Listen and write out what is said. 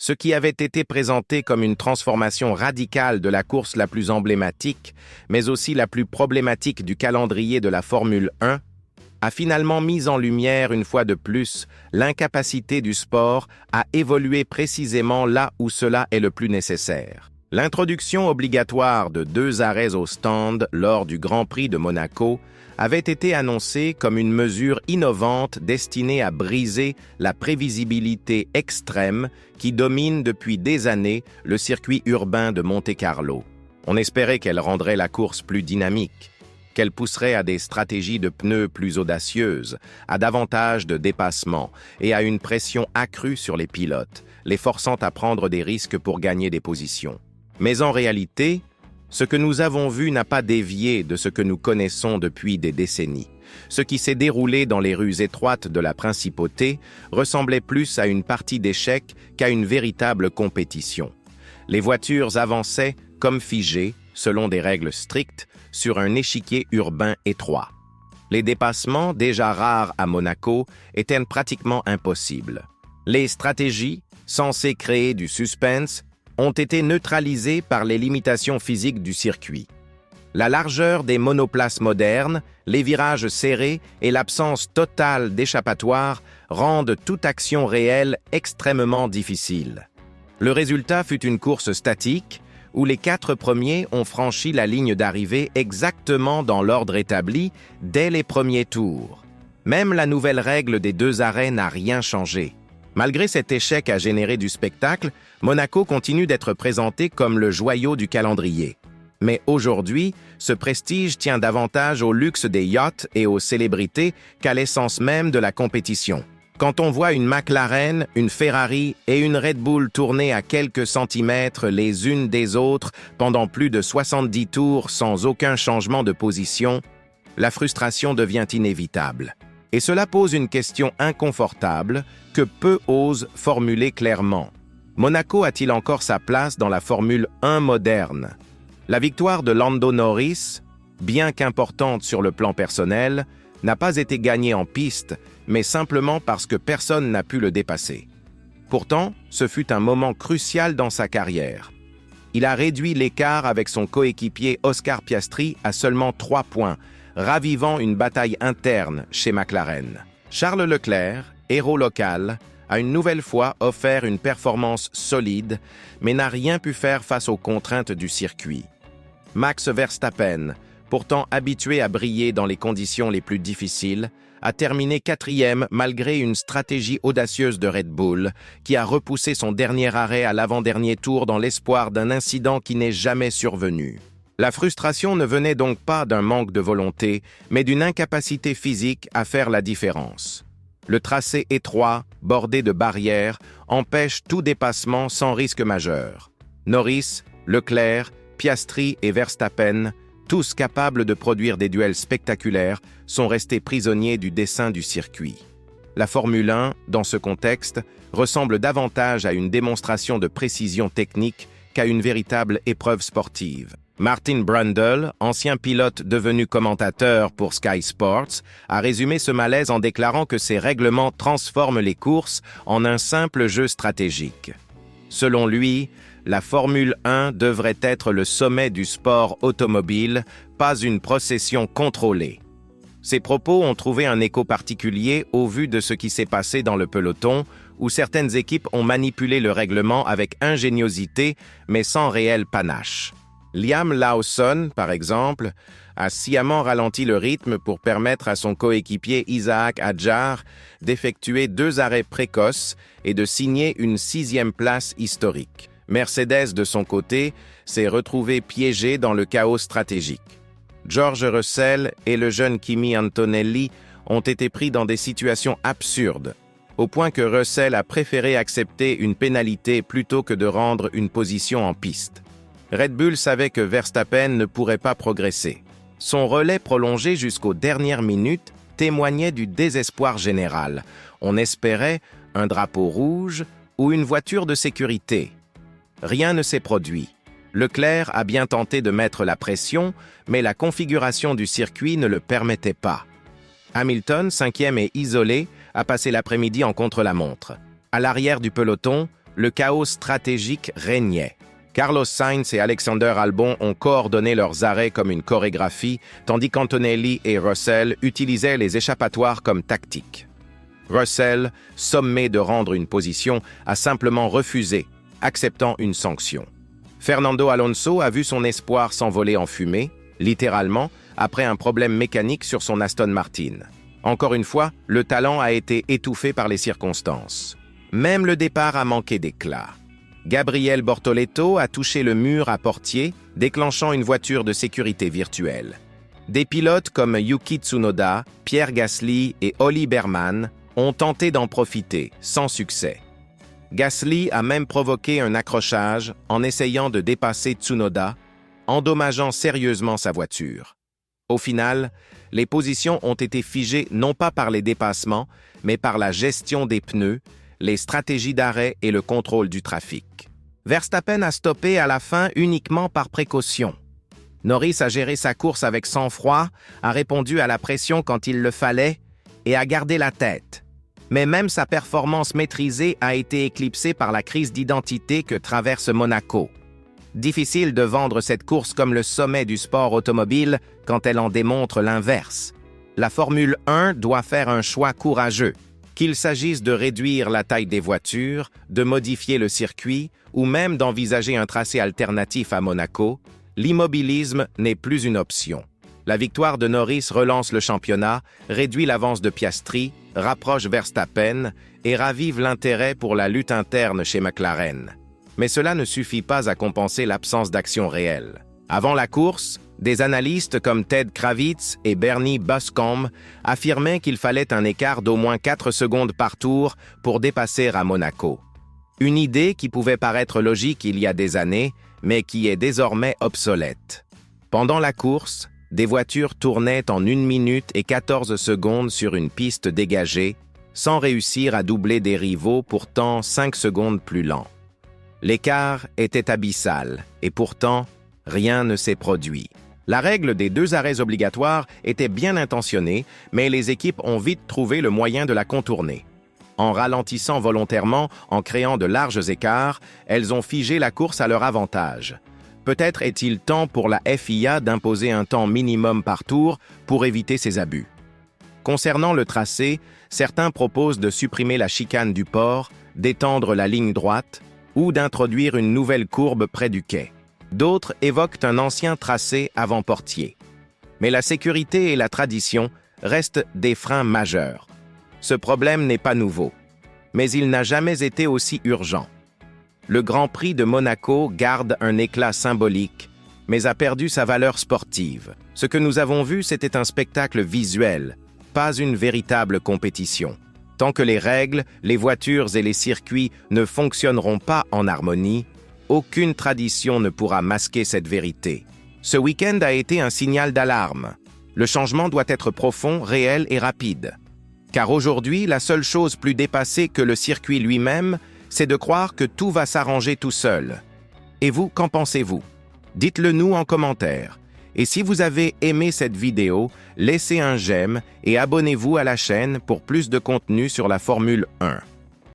Ce qui avait été présenté comme une transformation radicale de la course la plus emblématique, mais aussi la plus problématique du calendrier de la Formule 1, a finalement mis en lumière une fois de plus l'incapacité du sport à évoluer précisément là où cela est le plus nécessaire. L'introduction obligatoire de 2 arrêts au stand lors du Grand Prix de Monaco avait été annoncée comme une mesure innovante destinée à briser la prévisibilité extrême qui domine depuis des années le circuit urbain de Monte-Carlo. On espérait qu'elle rendrait la course plus dynamique, qu'elle pousserait à des stratégies de pneus plus audacieuses, à davantage de dépassements et à une pression accrue sur les pilotes, les forçant à prendre des risques pour gagner des positions. Mais en réalité, ce que nous avons vu n'a pas dévié de ce que nous connaissons depuis des décennies. Ce qui s'est déroulé dans les rues étroites de la principauté ressemblait plus à une partie d'échecs qu'à une véritable compétition. Les voitures avançaient comme figées, selon des règles strictes, sur un échiquier urbain étroit. Les dépassements, déjà rares à Monaco, étaient pratiquement impossibles. Les stratégies, censées créer du suspense, ont été neutralisées par les limitations physiques du circuit. La largeur des monoplaces modernes, les virages serrés et l'absence totale d'échappatoire rendent toute action réelle extrêmement difficile. Le résultat fut une course statique, où les 4 premiers ont franchi la ligne d'arrivée exactement dans l'ordre établi dès les premiers tours. Même la nouvelle règle des 2 arrêts n'a rien changé. Malgré cet échec à générer du spectacle, Monaco continue d'être présenté comme le joyau du calendrier. Mais aujourd'hui, ce prestige tient davantage au luxe des yachts et aux célébrités qu'à l'essence même de la compétition. Quand on voit une McLaren, une Ferrari et une Red Bull tourner à quelques centimètres les unes des autres pendant plus de 70 tours sans aucun changement de position, la frustration devient inévitable. Et cela pose une question inconfortable que peu osent formuler clairement. Monaco a-t-il encore sa place dans la Formule 1 moderne? La victoire de Lando Norris, bien qu'importante sur le plan personnel, n'a pas été gagnée en piste, mais simplement parce que personne n'a pu le dépasser. Pourtant, ce fut un moment crucial dans sa carrière. Il a réduit l'écart avec son coéquipier Oscar Piastri à seulement 3 points, ravivant une bataille interne chez McLaren. Charles Leclerc, héros local, a une nouvelle fois offert une performance solide, mais n'a rien pu faire face aux contraintes du circuit. Max Verstappen, pourtant habitué à briller dans les conditions les plus difficiles, a terminé 4e malgré une stratégie audacieuse de Red Bull, qui a repoussé son dernier arrêt à l'avant-dernier tour dans l'espoir d'un incident qui n'est jamais survenu. La frustration ne venait donc pas d'un manque de volonté, mais d'une incapacité physique à faire la différence. Le tracé étroit, bordé de barrières, empêche tout dépassement sans risque majeur. Norris, Leclerc, Piastri et Verstappen, tous capables de produire des duels spectaculaires, sont restés prisonniers du dessein du circuit. La Formule 1, dans ce contexte, ressemble davantage à une démonstration de précision technique qu'à une véritable épreuve sportive. Martin Brundle, ancien pilote devenu commentateur pour Sky Sports, a résumé ce malaise en déclarant que ces règlements transforment les courses en un simple jeu stratégique. Selon lui, la Formule 1 devrait être le sommet du sport automobile, pas une procession contrôlée. Ces propos ont trouvé un écho particulier au vu de ce qui s'est passé dans le peloton, où certaines équipes ont manipulé le règlement avec ingéniosité, mais sans réel panache. Liam Lawson, par exemple, a sciemment ralenti le rythme pour permettre à son coéquipier Isaac Hadjar d'effectuer 2 arrêts précoces et de signer une 6e place historique. Mercedes, de son côté, s'est retrouvé piégé dans le chaos stratégique. George Russell et le jeune Kimi Antonelli ont été pris dans des situations absurdes, au point que Russell a préféré accepter une pénalité plutôt que de rendre une position en piste. Red Bull savait que Verstappen ne pourrait pas progresser. Son relais prolongé jusqu'aux dernières minutes témoignait du désespoir général. On espérait un drapeau rouge ou une voiture de sécurité. Rien ne s'est produit. Leclerc a bien tenté de mettre la pression, mais la configuration du circuit ne le permettait pas. Hamilton, 5e et isolé, a passé l'après-midi en contre-la-montre. À l'arrière du peloton, le chaos stratégique régnait. Carlos Sainz et Alexander Albon ont coordonné leurs arrêts comme une chorégraphie, tandis qu'Antonelli et Russell utilisaient les échappatoires comme tactique. Russell, sommé de rendre une position, a simplement refusé, acceptant une sanction. Fernando Alonso a vu son espoir s'envoler en fumée, littéralement, après un problème mécanique sur son Aston Martin. Encore une fois, le talent a été étouffé par les circonstances. Même le départ a manqué d'éclat. Gabriel Bortoleto a touché le mur à portier, déclenchant une voiture de sécurité virtuelle. Des pilotes comme Yuki Tsunoda, Pierre Gasly et Ollie Berman ont tenté d'en profiter, sans succès. Gasly a même provoqué un accrochage en essayant de dépasser Tsunoda, endommageant sérieusement sa voiture. Au final, les positions ont été figées non pas par les dépassements, mais par la gestion des pneus, les stratégies d'arrêt et le contrôle du trafic. Verstappen a stoppé à la fin uniquement par précaution. Norris a géré sa course avec sang-froid, a répondu à la pression quand il le fallait et a gardé la tête. Mais même sa performance maîtrisée a été éclipsée par la crise d'identité que traverse Monaco. Difficile de vendre cette course comme le sommet du sport automobile quand elle en démontre l'inverse. La Formule 1 doit faire un choix courageux. Qu'il s'agisse de réduire la taille des voitures, de modifier le circuit ou même d'envisager un tracé alternatif à Monaco, l'immobilisme n'est plus une option. La victoire de Norris relance le championnat, réduit l'avance de Piastri, rapproche Verstappen et ravive l'intérêt pour la lutte interne chez McLaren. Mais cela ne suffit pas à compenser l'absence d'action réelle. Avant la course, des analystes comme Ted Kravitz et Bernie Buscombe affirmaient qu'il fallait un écart d'au moins 4 secondes par tour pour dépasser à Monaco. Une idée qui pouvait paraître logique il y a des années, mais qui est désormais obsolète. Pendant la course, des voitures tournaient en 1 minute et 14 secondes sur une piste dégagée, sans réussir à doubler des rivaux pourtant 5 secondes plus lents. L'écart était abyssal, et pourtant, rien ne s'est produit. La règle des 2 arrêts obligatoires était bien intentionnée, mais les équipes ont vite trouvé le moyen de la contourner. En ralentissant volontairement, en créant de larges écarts, elles ont figé la course à leur avantage. Peut-être est-il temps pour la FIA d'imposer un temps minimum par tour pour éviter ces abus. Concernant le tracé, certains proposent de supprimer la chicane du port, d'étendre la ligne droite ou d'introduire une nouvelle courbe près du quai. D'autres évoquent un ancien tracé avant Portier. Mais la sécurité et la tradition restent des freins majeurs. Ce problème n'est pas nouveau, mais il n'a jamais été aussi urgent. Le Grand Prix de Monaco garde un éclat symbolique, mais a perdu sa valeur sportive. Ce que nous avons vu, c'était un spectacle visuel, pas une véritable compétition. Tant que les règles, les voitures et les circuits ne fonctionneront pas en harmonie, aucune tradition ne pourra masquer cette vérité. Ce week-end a été un signal d'alarme. Le changement doit être profond, réel et rapide. Car aujourd'hui, la seule chose plus dépassée que le circuit lui-même, c'est de croire que tout va s'arranger tout seul. Et vous, qu'en pensez-vous? Dites-le nous en commentaire. Et si vous avez aimé cette vidéo, laissez un j'aime et abonnez-vous à la chaîne pour plus de contenu sur la Formule 1.